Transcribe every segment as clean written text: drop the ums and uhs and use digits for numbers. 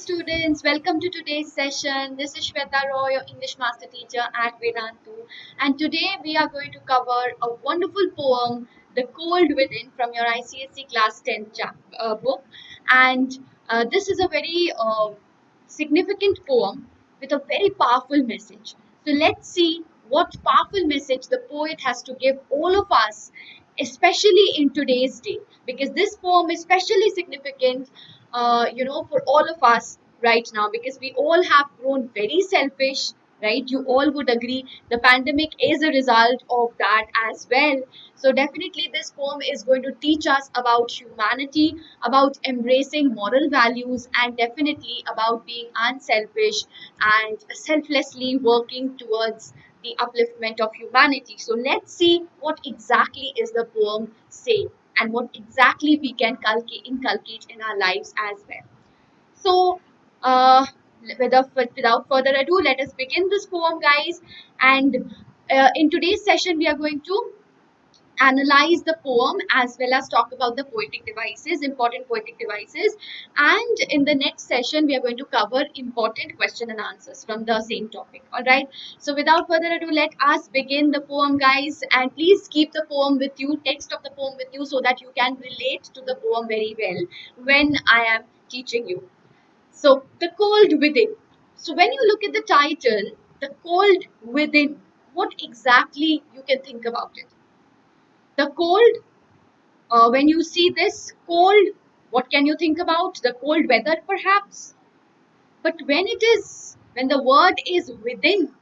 students, welcome to today's session. This is Sweta, your English master teacher at Vedantu, and today we are going to cover a wonderful poem, The Cold Within, from your ICSE class 10 book. And this is a very significant poem with a very powerful message. So let's see what powerful message the poet has to give all of us, especially in today's day, because this poem is especially significant for all of us right now, because we all have grown very selfish, right? You all would agree the pandemic is a result of that as well. So definitely this poem is going to teach us about humanity, about embracing moral values, and definitely about being unselfish and selflessly working towards the upliftment of humanity. So let's see what exactly is the poem saying and what exactly we can inculcate in our lives as well. So, without further ado, let us begin this poem, guys. And in today's session, we are going to analyze the poem as well as talk about the poetic devices, important poetic devices. And in the next session, we are going to cover important question and answers from the same topic. All right. So without further ado, let us begin the poem, guys. And please keep the poem with you, text of the poem with you, so that you can relate to the poem very well when I am teaching you. So, The Cold Within. So, when you look at the title, The Cold Within, what exactly you can think about it? The cold, when you see this cold, what can you think about? The cold weather, perhaps? But when the word is within,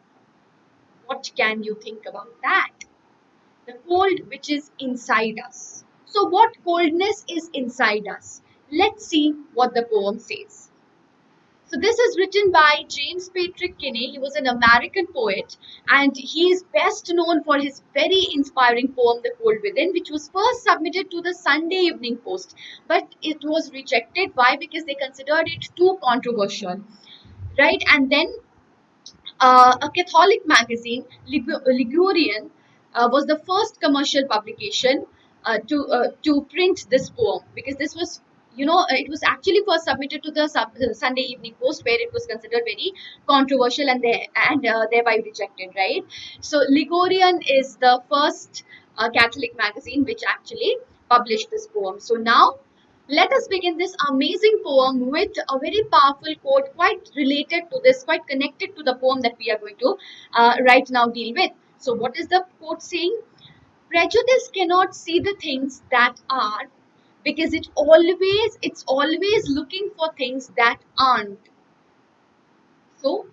what can you think about that? The cold which is inside us. So, what coldness is inside us? Let's see what the poem says. So this is written by James Patrick Kinney. He was an American poet, and he is best known for his very inspiring poem The Cold Within, which was first submitted to the Sunday Evening Post, but it was rejected. Why? Because they considered it too controversial, right? And then a Catholic magazine, Ligurian, was the first commercial publication to print this poem, because this was, it was actually first submitted to the Sunday Evening Post, where it was considered very controversial and thereby rejected, right? So Ligurian is the first Catholic magazine which actually published this poem. So now let us begin this amazing poem with a very powerful quote, quite related to this, quite connected to the poem that we are going to right now deal with. So, what is the quote saying? Prejudice cannot see the things that are, because it's always looking for things that aren't. So,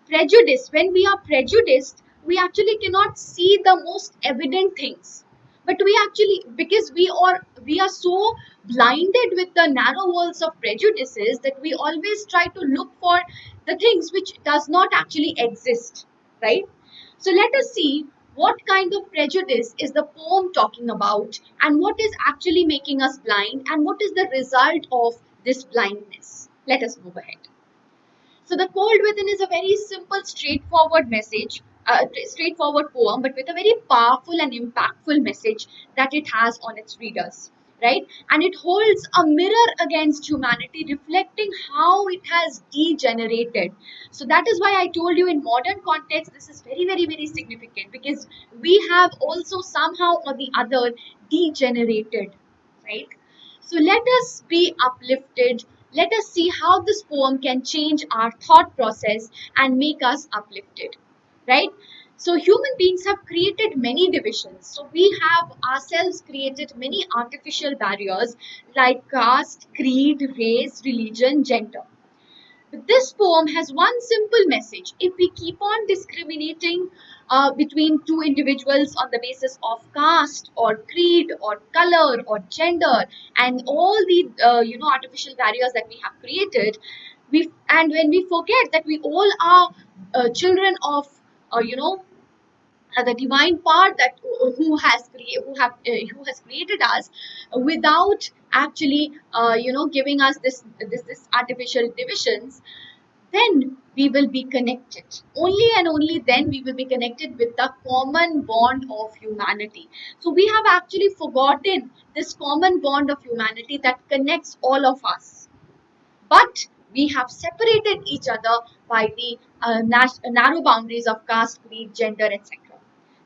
prejudice, when we are prejudiced, we actually cannot see the most evident things, but we actually, because we are so blinded with the narrow walls of prejudices, that we always try to look for the things which does not actually exist, right? So let us see what kind of prejudice is the poem talking about, and what is actually making us blind, and what is the result of this blindness. Let us move ahead. So the cold within is a very simple, straightforward poem, but with a very powerful and impactful message that it has on its readers, right? And it holds a mirror against humanity, reflecting how it has degenerated. So that is why I told you, in modern context, this is very, very, very significant, because we have also somehow or the other degenerated, right? So let us be uplifted. Let us see how this poem can change our thought process and make us uplifted, right? So human beings have created many divisions. So we have ourselves created many artificial barriers like caste, creed, race, religion, gender. But this poem has one simple message. If we keep on discriminating between two individuals on the basis of caste or creed or color or gender, and all the artificial barriers that we have created, when we forget that we all are children of the divine part, that who has created us, without actually giving us this artificial divisions, then we will be connected. Only and only then we will be connected with the common bond of humanity. So we have actually forgotten this common bond of humanity that connects all of us. But We have separated each other by the narrow boundaries of caste, creed, gender, etc.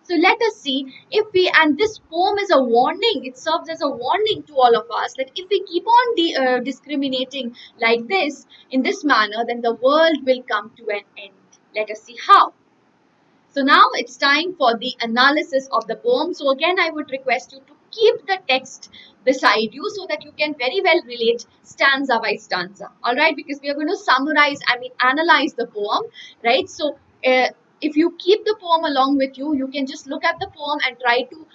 So let us see if we, and this poem is a warning, it serves as a warning to all of us that if we keep on discriminating like this, in this manner, then the world will come to an end. Let us see how. So now it's time for the analysis of the poem. So again, I would request you to keep the text beside you so that you can very well relate stanza by stanza. All right, because we are going to summarize, analyze the poem, right? So if you keep the poem along with you, you can just look at the poem and try to,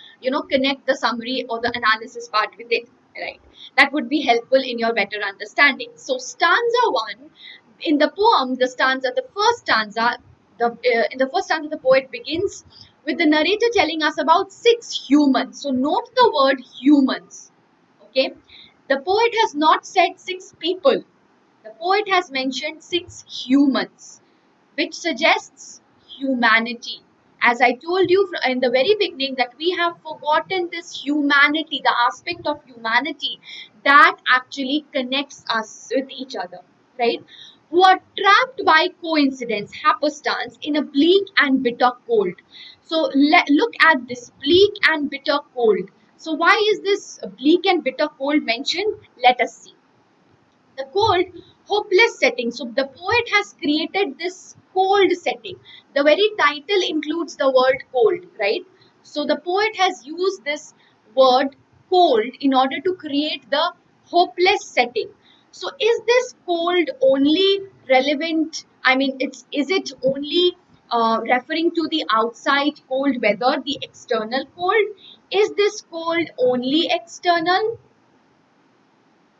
connect the summary or the analysis part with it, right? That would be helpful in your better understanding. So stanza 1, in the poem, the first stanza, in the first stanza, the poet begins with the narrator telling us about 6 humans. So note the word humans. Okay, the poet has not said 6 people. The poet has mentioned 6 humans, which suggests humanity. As I told you in the very beginning, that we have forgotten this humanity, the aspect of humanity that actually connects us with each other, right? Who are trapped by coincidence, happenstance, in a bleak and bitter cold. So look at this bleak and bitter cold. So why is this bleak and bitter cold mentioned? Let us see. The cold, hopeless setting. So the poet has created this cold setting. The very title includes the word cold, right? So the poet has used this word cold in order to create the hopeless setting. So is this cold only relevant? Is it only referring to the outside cold weather, the external cold? Is this cold only external,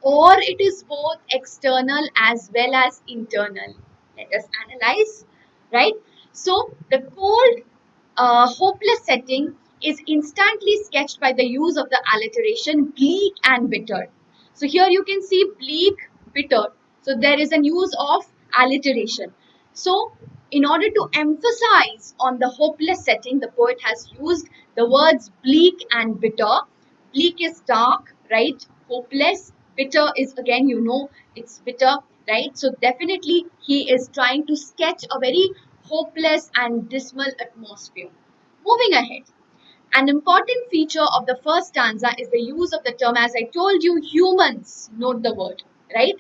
or it is both external as well as internal? Let us analyze, right? So the cold, hopeless setting is instantly sketched by the use of the alliteration bleak and bitter. So here you can see bleak, bitter. So there is a use of alliteration. So in order to emphasize on the hopeless setting, the poet has used the words bleak and bitter. Bleak is dark, right? Hopeless. Bitter is, again, it's bitter, right? So definitely he is trying to sketch a very hopeless and dismal atmosphere. Moving ahead, an important feature of the first stanza is the use of the term, as I told you, humans. Note the word, right?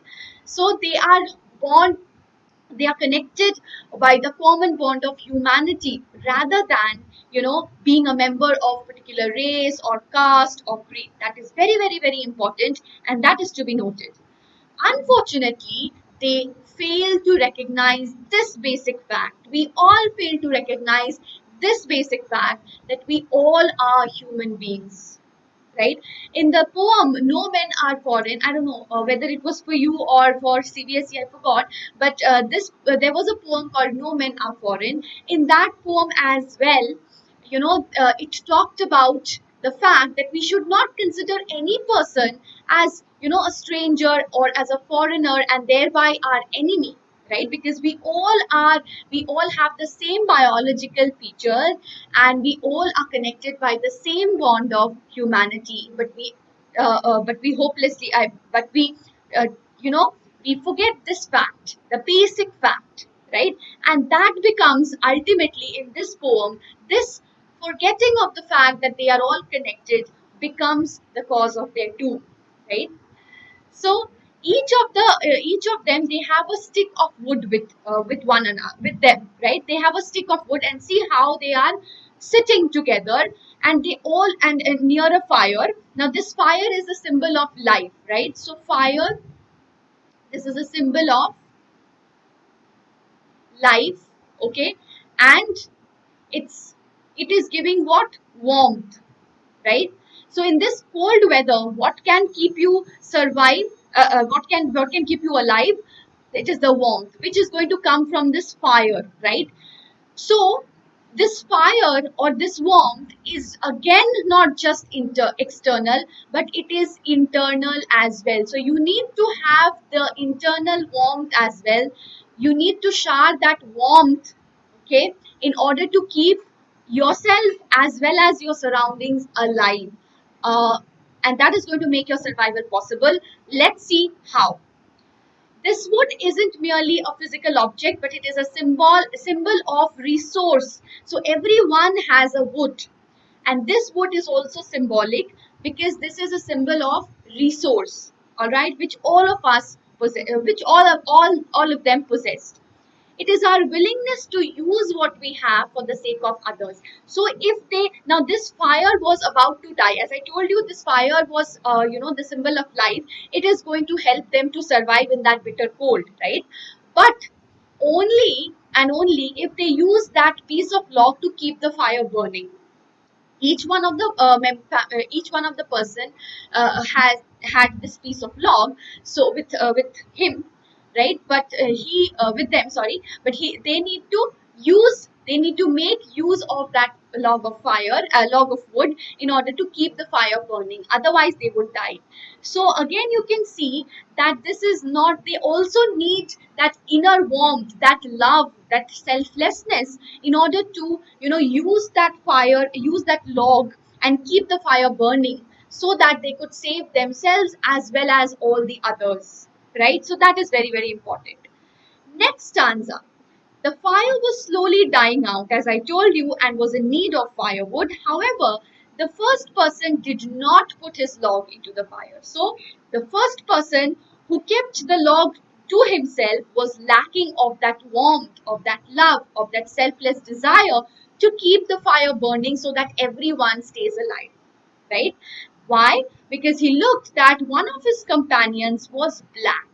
So they are born, they are connected by the common bond of humanity rather than, being a member of particular race or caste or creed. That is very, very, very important, and that is to be noted. Unfortunately, they fail to recognize this basic fact. We all fail to recognize this basic fact that we all are human beings, right? In the poem, No Men Are Foreign, I don't know whether it was for you or for CBSE, I forgot, but there was a poem called No Men Are Foreign. In that poem as well, it talked about the fact that we should not consider any person as, a stranger or as a foreigner and thereby our enemy, right? Because we all have the same biological features, and we all are connected by the same bond of humanity, but we hopelessly but we uh, you know we forget this fact, the basic fact, right? And that becomes ultimately, in this poem, this forgetting of the fact that they are all connected becomes the cause of their doom, right? So each of them, they have a stick of wood with one another, with them, right? They have a stick of wood, and see how they are sitting together, and they all and near a fire. Now this fire is a symbol of life, right? So fire, this is a symbol of life, okay, and it's it is giving what? Warmth, right? So in this cold weather, what can keep you survive? What can keep you alive? It is the warmth, which is going to come from this fire, right? So this fire or this warmth is again not just external, but it is internal as well. So you need to have the internal warmth as well. You need to share that warmth, okay, in order to keep yourself as well as your surroundings alive. Uh, and that is going to make your survival possible. Let's see how. This wood isn't merely a physical object, but it is a symbol of resource. So everyone has a wood, and this wood is also symbolic because this is a symbol of resource. All right, which all of us possess, which all of them possessed. It is our willingness to use what we have for the sake of others. So if they, now this fire was about to die, as I told you, this fire was the symbol of life. It is going to help them to survive in that bitter cold, right? But only and only if they use that piece of log to keep the fire burning. Each one of the person has had this piece of log, so with him, right? But he with them, sorry, but he they need to use, they need to make use of that log of fire, a log of wood, in order to keep the fire burning, otherwise they would die. So again you can see that this is not, they also need that inner warmth, that love, that selflessness, in order to use that fire, use that log, and keep the fire burning, so that they could save themselves as well as all the others, right? So that is very, very important. Next stanza. The fire was slowly dying out, as I told you, and was in need of firewood. However, the first person did not put his log into the fire. So, the first person who kept the log to himself was lacking of that warmth, of that love, of that selfless desire to keep the fire burning so that everyone stays alive, right? Why? Because he looked that one of his companions was black.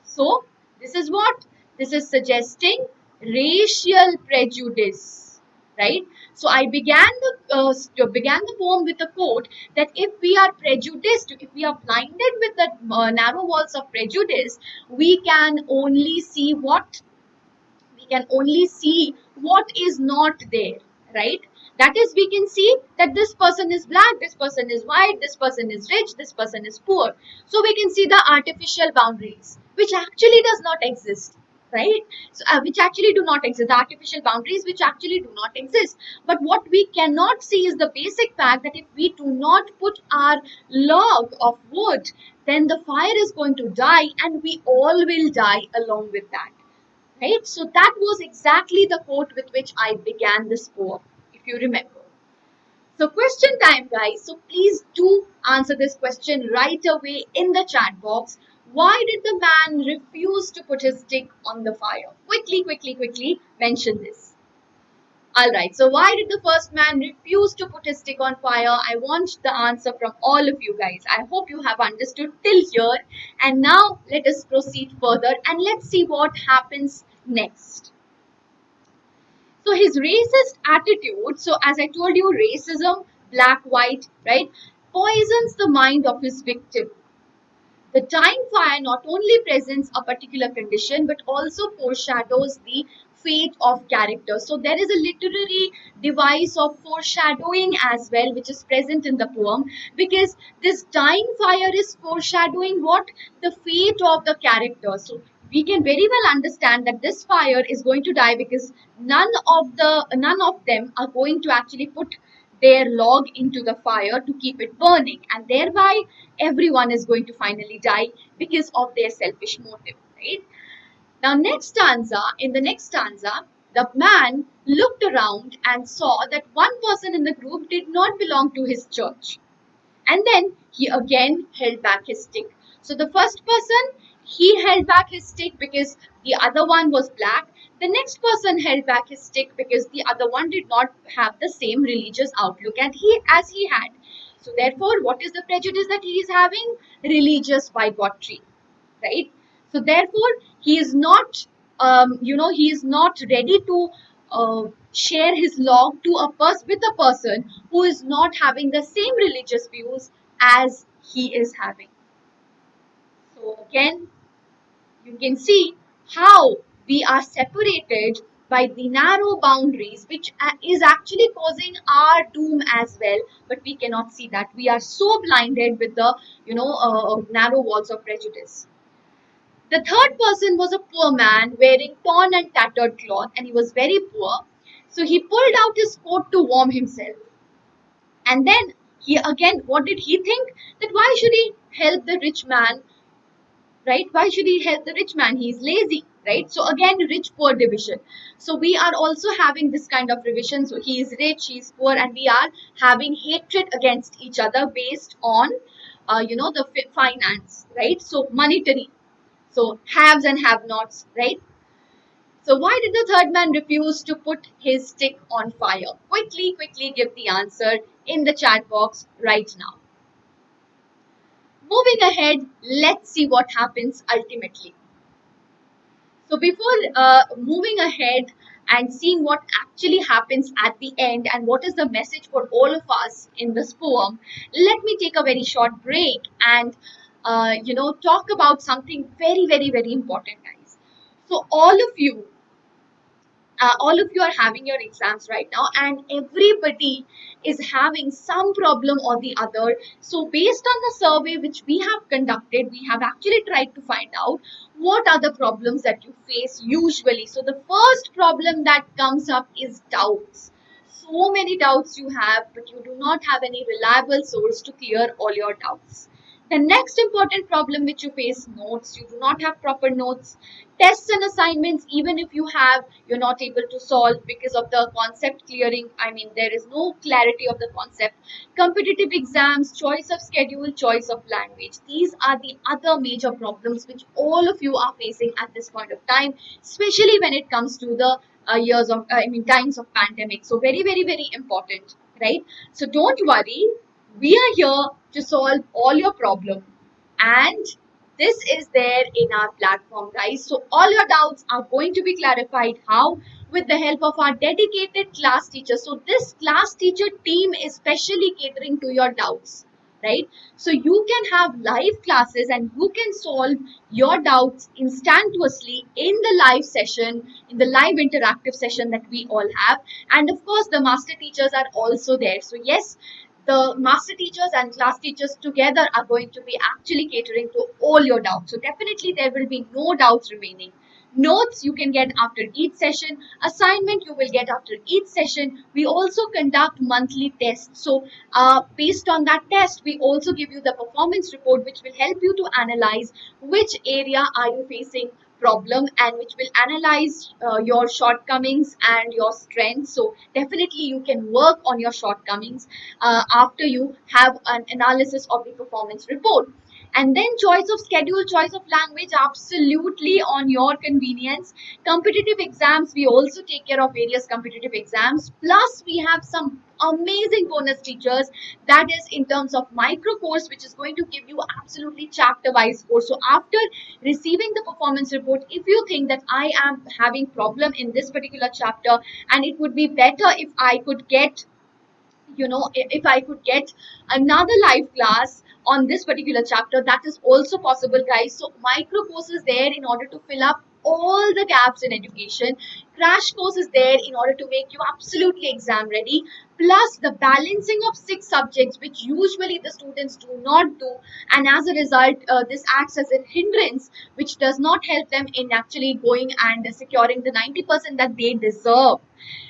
So, this is what? This is suggesting racial prejudice, right? So, I began the poem with a quote that if we are prejudiced, if we are blinded with the narrow walls of prejudice, we can only see what, we can only see what is not there, right? That is, we can see that this person is black, this person is white, this person is rich, this person is poor. So we can see the artificial boundaries which actually does not exist, right? So which actually do not exist, the artificial boundaries which actually do not exist. But what we cannot see is the basic fact that if we do not put our log of wood, then the fire is going to die and we all will die along with that. Right? So that was exactly the quote with which I began this poem, if you remember. So question time, guys. So please do answer this question right away in the chat box. Why did the man refuse to put his stick on the fire? Quickly, quickly, quickly mention this. Alright, so why did the first man refuse to put his stick on fire? I want the answer from all of you guys. I hope you have understood till here. And now let us proceed further and let's see what happens next. So his racist attitude, so as I told you, racism, black, white, right, poisons the mind of his victim. The dying fire not only presents a particular condition but also foreshadows the fate of character. So there is a literary device of foreshadowing as well, which is present in the poem, because this dying fire is foreshadowing what? The fate of the character. So we can very well understand that this fire is going to die because none of them are going to actually put their log into the fire to keep it burning, and thereby everyone is going to finally die because of their selfish motive, right? Now in the next stanza, the man looked around and saw that one person in the group did not belong to his church, and then he again held back his stick. So the first person, he held back his stick because the other one was black. The next person held back his stick because the other one did not have the same religious outlook and as he had. So therefore, what is the prejudice that he is having? Religious bigotry, right? So therefore, he is not, he is not ready to share his log to with a person who is not having the same religious views as he is having. So again, you can see how we are separated by the narrow boundaries, which is actually causing our doom as well, but we cannot see that. We are so blinded with the narrow walls of prejudice. The third person was a poor man wearing torn and tattered cloth, and he was very poor. So he pulled out his coat to warm himself. And then he again, what did he think? That why should he help the rich man right? Why should he help the rich man? He's lazy, right? So again, rich poor division. So we are also having this kind of revision. So he is rich, he is poor, and we are having hatred against each other based on the finance, right? So monetary. So haves and have nots, right? So why did the third man refuse to put his stick on fire? Quickly give the answer in the chat box right now. Moving ahead, let's see what happens ultimately. So before moving ahead and seeing what actually happens at the end and what is the message for all of us in this poem, let me take a very short break and talk about something very important, guys. So all of you are having your exams right now, and everybody is having some problem or the other. So based on the survey which we have conducted, we have actually tried to find out what are the problems that you face usually. So the first problem that comes up is doubts. So many doubts you have, but you do not have any reliable source to clear all your doubts. The next important problem which you face, notes. You do not have proper notes. Tests and assignments, even if you have, you're not able to solve because of the concept clearing. I mean, there is no clarity of the concept. Competitive exams, choice of schedule, choice of language. These are the other major problems which all of you are facing at this point of time, especially when it comes to the times of pandemic. So very important, right? So don't worry, we are here to solve all your problem, and this is there in our platform, guys. So all your doubts are going to be clarified. How? With the help of our dedicated class teacher. So this class teacher team is specially catering to your doubts, right? So you can have live classes and you can solve your doubts instantaneously in the live session, in the live interactive session that we all have. And of course, the master teachers are also there. So yes, the master teachers and class teachers together are going to be actually catering to all your doubts. So definitely there will be no doubts remaining. Notes you can get after each session. Assignment you will get after each session. We also conduct monthly tests. So based on that test, we also give you the performance report, which will help you to analyze which area are you facing problem, and which will analyze your shortcomings and your strengths. So definitely you can work on your shortcomings after you have an analysis of the performance report. And then choice of schedule, choice of language, absolutely on your convenience. Competitive exams, we also take care of various competitive exams. Plus, we have some amazing bonus teachers, that is in terms of micro course, which is going to give you absolutely chapter wise course. So after receiving the performance report, if you think that I am having problem in this particular chapter and it would be better if I could get, if I could get another live class on this particular chapter, that is also possible, guys. So micro course is there in order to fill up all the gaps in education. Crash course is there in order to make you absolutely exam ready. Plus the balancing of 6 subjects, which usually the students do not do, and as a result this acts as a hindrance which does not help them in actually going and securing the 90% that they deserve.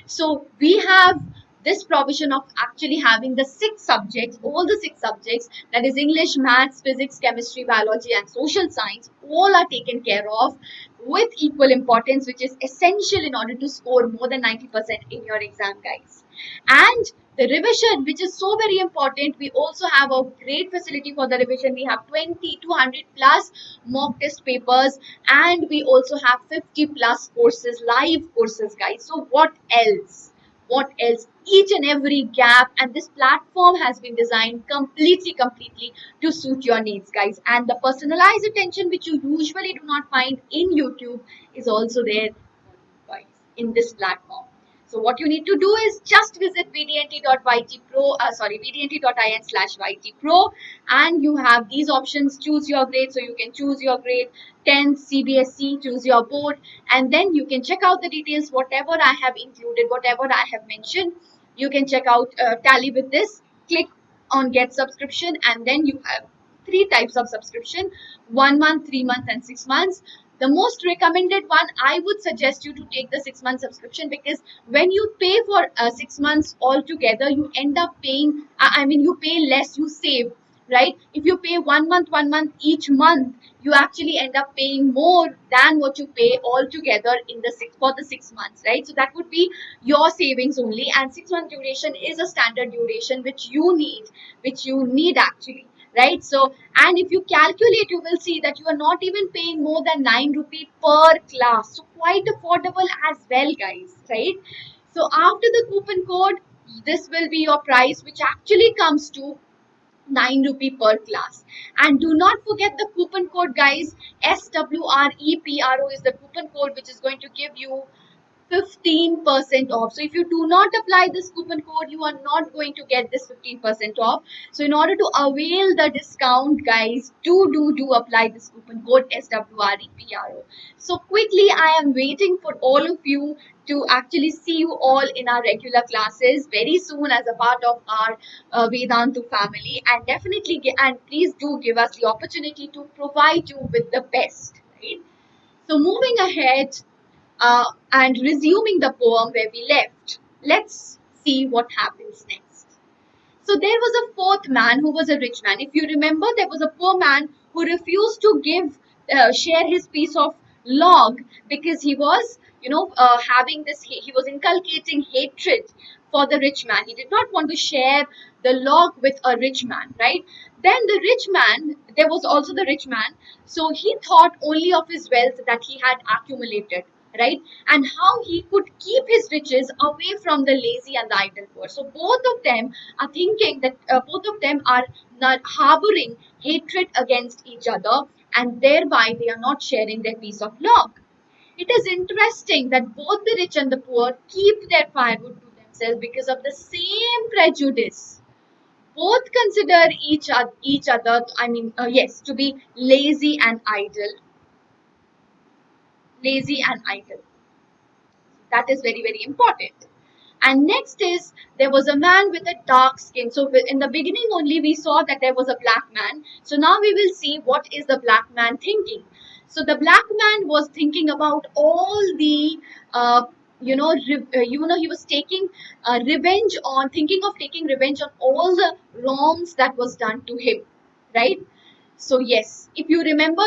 So we have this provision of actually having the 6 subjects, all the 6 subjects, that is English, maths, physics, chemistry, biology, and social science, all are taken care of with equal importance, which is essential in order to score more than 90% in your exam, guys. And the revision, which is so very important, we also have a great facility for the revision. We have 200 plus mock test papers, and we also have 50 plus courses, live courses, guys. So what else? What else? Each and every gap, and this platform has been designed completely to suit your needs, guys. And the personalized attention which you usually do not find in YouTube is also there, guys, in this platform. So what you need to do is just visit vdnt.in/ytpro, and you have these options. Choose your grade, so you can choose your grade 10th CBSE, choose your board, and then you can check out the details, whatever I have included, whatever I have mentioned. You can check out, tally with this, click on get subscription, and then you have 3 types of subscription: 1 month, 3 month, and 6 months. The most recommended one, I would suggest you to take the 6 month subscription, because when you pay for 6 months altogether, you end up paying, you pay less, you save, right? If you pay 1 month, each month, you actually end up paying more than what you pay altogether in the for the 6 months, right? So that would be your savings only, and 6 month duration is a standard duration which you need actually, right? So, and if you calculate, you will see that you are not even paying more than 9 rupee per class, so quite affordable as well, guys, right? So after the coupon code, this will be your price, which actually comes to 9 rupee per class. And do not forget the coupon code, guys. SWREPRO is the coupon code which is going to give you 15% off. So if you do not apply this coupon code, you are not going to get this 15% off. So in order to avail the discount, guys, do apply this coupon code SWREPRO. So quickly, I am waiting for all of you to actually see you all in our regular classes very soon as a part of our Vedantu family, and definitely and please do give us the opportunity to provide you with the best, right? So moving ahead, and resuming the poem where we left, let's see what happens next. So there was a fourth man who was a rich man. If you remember, there was a poor man who refused to share his piece of log because he was, having this, he was inculcating hatred for the rich man. He did not want to share the log with a rich man, right? Then the rich man, there was also the rich man, so he thought only of his wealth that he had accumulated, right? And how he could keep his riches away from the lazy and the idle poor. So both of them are thinking that both of them are not harboring hatred against each other, and thereby they are not sharing their piece of log. It is interesting that both the rich and the poor keep their firewood to themselves because of the same prejudice. Both consider each other, yes, to be lazy and idle. That is very, very important. And next is, there was a man with a dark skin. So in the beginning only we saw that there was a black man. So now we will see what is the black man thinking. So the black man was thinking about all the, he was taking thinking of taking revenge on all the wrongs that was done to him, right? So yes, if you remember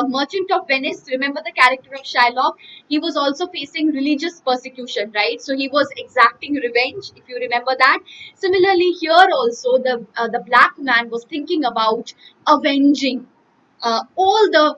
Merchant of Venice, remember the character of Shylock? He was also facing religious persecution, right? So he was exacting revenge, if you remember that. Similarly, here also the black man was thinking about avenging all the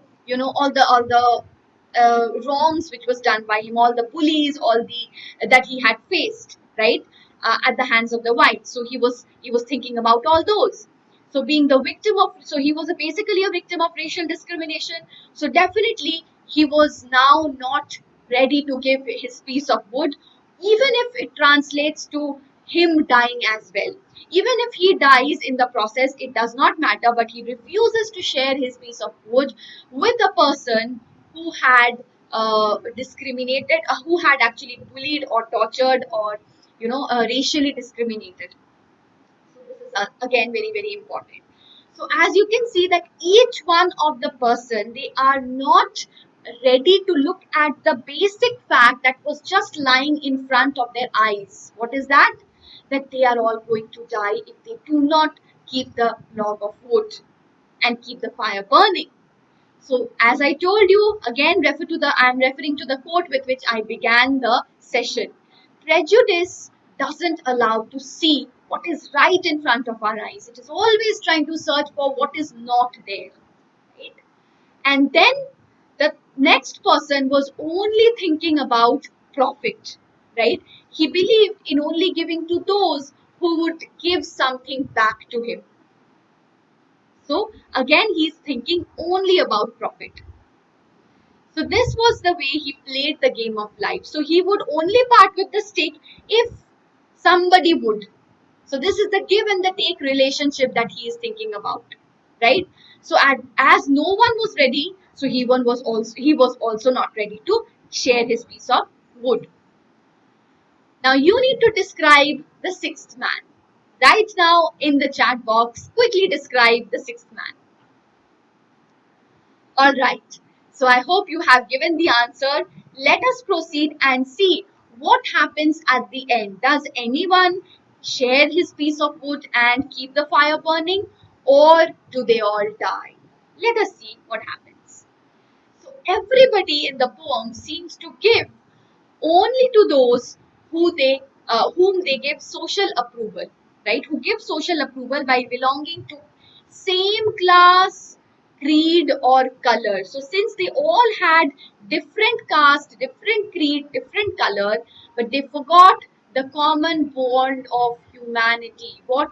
wrongs which was done by him, all the bullies, all the that he had faced, right, at the hands of the whites. So he was thinking about all those. So being the victim of, so he was basically a victim of racial discrimination. So definitely he was now not ready to give his piece of wood, even if it translates to him dying as well. Even if he dies in the process, it does not matter, but he refuses to share his piece of wood with a person who had discriminated, who had actually bullied or tortured or, racially discriminated. So this is again very, very important. So as you can see that each one of the person, they are not ready to look at the basic fact that was just lying in front of their eyes. What is that? That they are all going to die if they do not keep the log of wood and keep the fire burning. So as I told you, again I'm referring to the quote with which I began the session. Prejudice doesn't allow to see what is right in front of our eyes. It is always trying to search for what is not there. Right? And then the next person was only thinking about profit. Right? He believed in only giving to those who would give something back to him. So again, he's thinking only about profit. So this was the way he played the game of life. So he would only part with the stake if somebody would. So this is the give and the take relationship that he is thinking about, right? So as no one was ready, so he was also not ready to share his piece of wood. Now you need to describe the sixth man. Right now in the chat box, quickly describe the sixth man. All right. So I hope you have given the answer. Let us proceed and see what happens at the end. Does anyone share his piece of wood and keep the fire burning, or do they all die? Let us see what happens. So everybody in the poem seems to give only to those whom they give social approval, right? Who give social approval by belonging to same class, creed, or color. So since they all had different caste, different creed, different color, but they forgot the common bond of humanity. What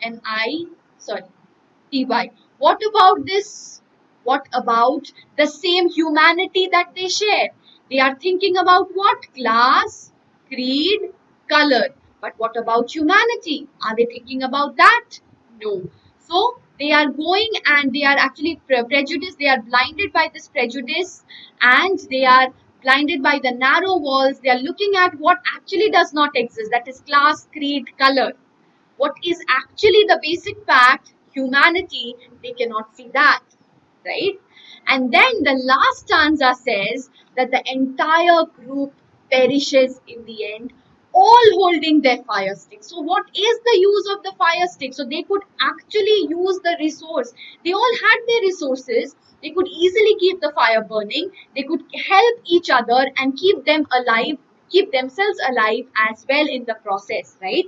N I sorry TY. What about this? What about the same humanity that they share? They are thinking about what? Class, creed, color. But what about humanity? Are they thinking about that? No. So they are going and they are actually prejudiced. They are blinded by this prejudice and they are blinded by the narrow walls. They are looking at what actually does not exist. That is class, creed, color. What is actually the basic fact, humanity, they cannot see that, right? And then the last stanza says that the entire group perishes in the end, all holding their fire stick. So what is the use of the fire stick? So they could actually use the resource. They all had their resources. They could easily keep the fire burning. They could help each other and keep them alive, keep themselves alive as well in the process, right?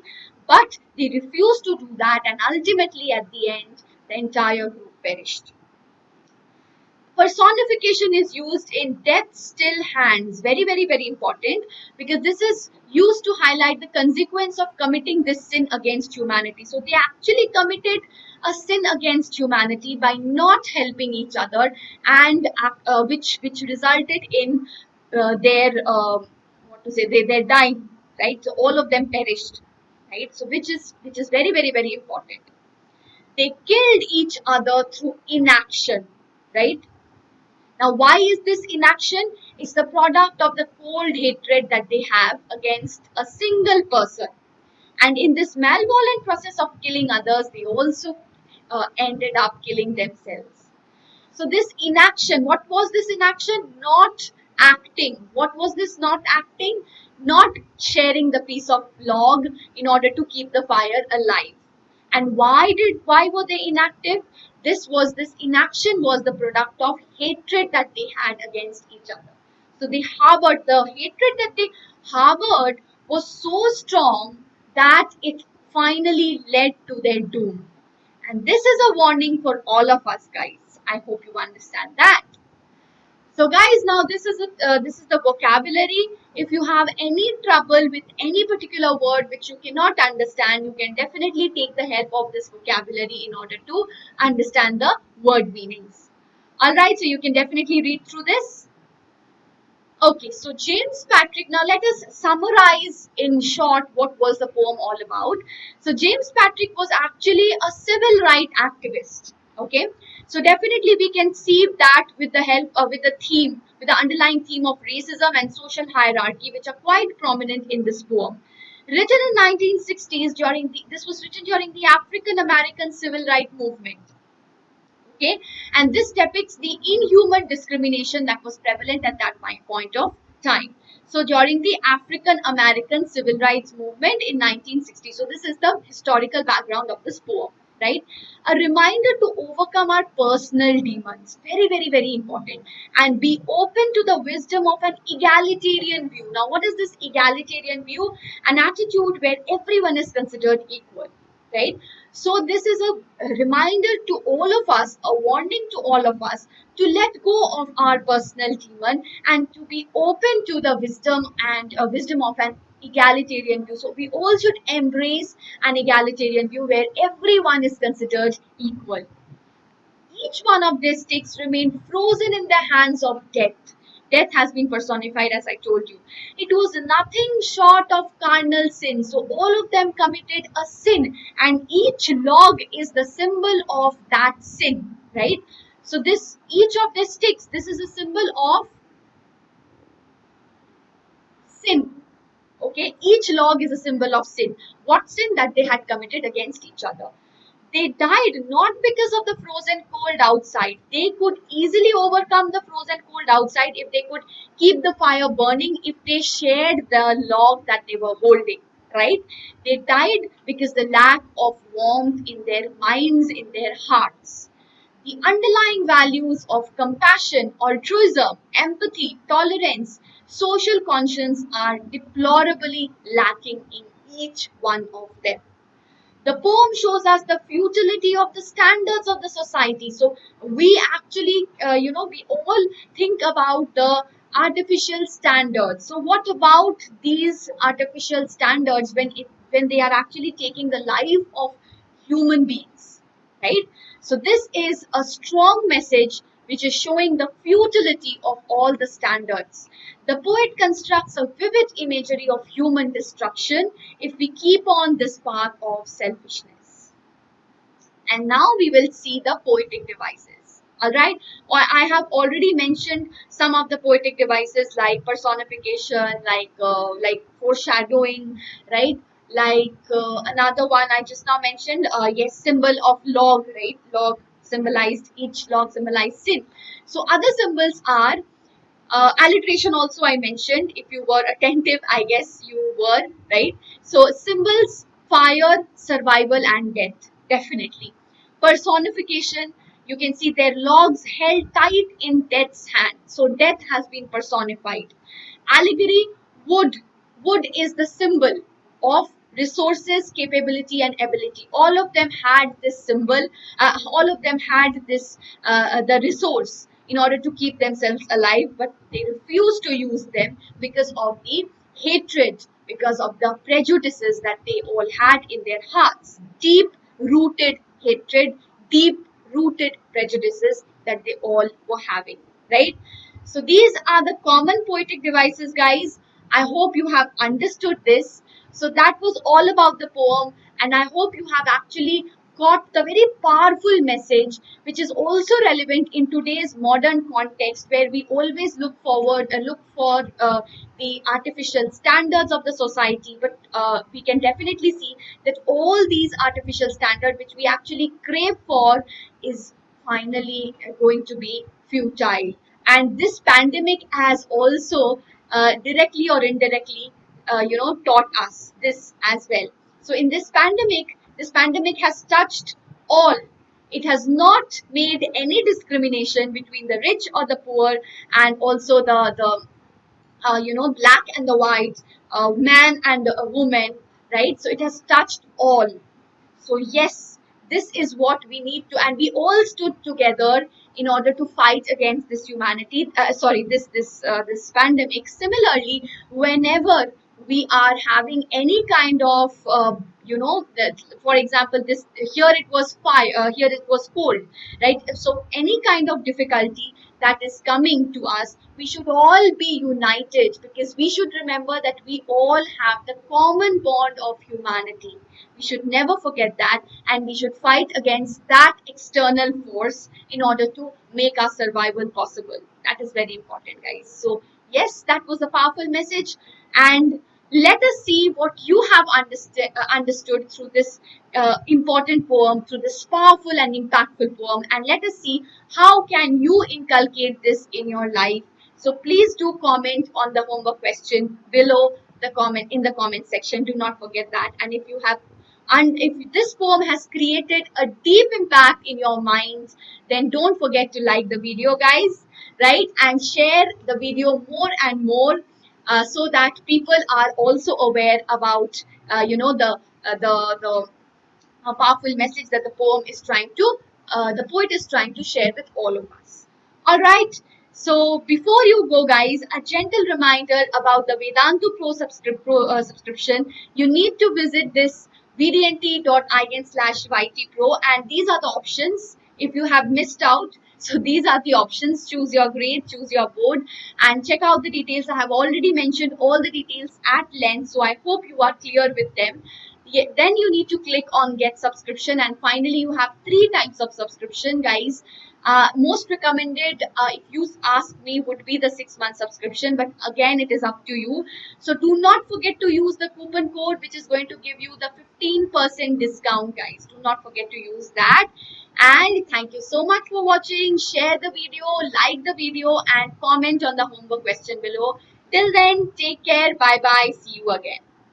But they refused to do that, and ultimately at the end, the entire group perished. Personification is used in death still hands. Very, very, very important, because this is used to highlight the consequence of committing this sin against humanity. So they actually committed a sin against humanity by not helping each other, and which resulted in their what to say their dying, right? So all of them perished, right? So which is very, very, very important. They killed each other through inaction, right? Now, why is this inaction? It's the product of the cold hatred that they have against a single person. And in this malevolent process of killing others, they also ended up killing themselves. So, this inaction, what was this inaction? Not acting. What was this not acting? Not sharing the piece of log in order to keep the fire alive. And why were they inactive? This inaction was the product of hatred that they had against each other. So they harbored the hatred that they harbored was so strong that it finally led to their doom. And this is a warning for all of us, guys. I hope you understand that. So guys, now this is the vocabulary. If you have any trouble with any particular word which you cannot understand, you can definitely take the help of this vocabulary in order to understand the word meanings. Alright, so you can definitely read through this. Okay, so James Patrick, now let us summarize in short what was the poem all about. So James Patrick was actually a civil rights activist. Okay, so definitely we can see that with the help with the theme, with the underlying theme of racism and social hierarchy, which are quite prominent in this poem. Written in 1960s this was written during the African American civil rights movement. Okay, and this depicts the inhuman discrimination that was prevalent at that point of time. So during the African American civil rights movement in 1960, so this is the historical background of this poem, right? A reminder to overcome our personal demons, very, very, very important, and be open to the wisdom of an egalitarian view. Now what is this egalitarian view? An attitude where everyone is considered equal, right? So this is a reminder to all of us, a warning to all of us to let go of our personal demon and to be open to the wisdom and wisdom of an egalitarian view. So we all should embrace an egalitarian view where everyone is considered equal. Each one of these sticks remained frozen in the hands of death. Death has been personified, as I told you. It was nothing short of carnal sin. So all of them committed a sin, and each log is the symbol of that sin, right? So each of the sticks, this is a symbol of sin. Okay, each log is a symbol of sin. What sin that they had committed against each other? They died not because of the frozen cold outside. They could easily overcome the frozen cold outside if they could keep the fire burning, if they shared the log that they were holding. right? They died because the lack of warmth in their minds, in their hearts. The underlying values of compassion, altruism, empathy, tolerance, social conscience are deplorably lacking in each one of them. The poem shows us the futility of the standards of the society. So we actually, we all think about the artificial standards. So what about these artificial standards when they are actually taking the life of human beings, right? So this is a strong message which is showing the futility of all the standards. The poet constructs a vivid imagery of human destruction if we keep on this path of selfishness. And now we will see the poetic devices. All right. I have already mentioned some of the poetic devices like personification, like foreshadowing, right? Another one I just now mentioned. Yes, symbol of log, right? Log symbolized, each log symbolized sin. So other symbols are alliteration also I mentioned. If you were attentive, I guess you were, right? So symbols, fire, survival and death, definitely. Personification, you can see their logs held tight in death's hand. So death has been personified. Allegory, wood. Wood is the symbol of resources, capability and ability. All of them had this symbol, all of them had this, the resource in order to keep themselves alive, but they refused to use them because of the hatred, because of the prejudices that they all had in their hearts. Deep rooted hatred, deep rooted prejudices that they all were having, right? So these are the common poetic devices, guys. I hope you have understood this. So that was all about the poem, and I hope you have actually got the very powerful message, which is also relevant in today's modern context, where we always look forward and look for the artificial standards of the society. But we can definitely see that all these artificial standards, which we actually crave for, is finally going to be futile. And this pandemic has also directly or indirectly taught us this as well. So in this pandemic has touched all. It has not made any discrimination between the rich or the poor, and also the black and the white, man and a woman, right? So it has touched all. So yes, this is what we need to, and we all stood together in order to fight against this humanity. This pandemic. Similarly, whenever we are having any kind of that, for example, this here it was fire, here it was cold, right? So any kind of difficulty that is coming to us, we should all be united, because we should remember that we all have the common bond of humanity. We should never forget that, and we should fight against that external force in order to make our survival possible. That is very important, guys. So yes, that was a powerful message, and let us see what you have understood through this important poem, through this powerful and impactful poem, and let us see how can you inculcate this in your life. So please do comment on the homework question below the comment in the comment section. Do not forget that. And if this poem has created a deep impact in your minds, then don't forget to like the video, guys, right? And share the video more and more, so that people are also aware about the powerful message that the poet is trying to share with all of us. All right. So before you go, guys, a gentle reminder about the Vedantu Pro subscription. You need to visit this vdnt.in/ytpro, and these are the options if you have missed out. So these are the options. Choose your grade, choose your board, and check out the details. I have already mentioned all the details at length, so I hope you are clear with them. Then you need to click on get subscription, and finally you have 3 types of subscription, guys. Most recommended, if you ask me, would be the 6-month subscription, but again it is up to you. So do not forget to use the coupon code, which is going to give you the 15% discount, guys. Do not forget to use that. And thank you so much for watching. Share the video, like the video, and comment on the homework question below. Till then, take care. Bye bye. See you again.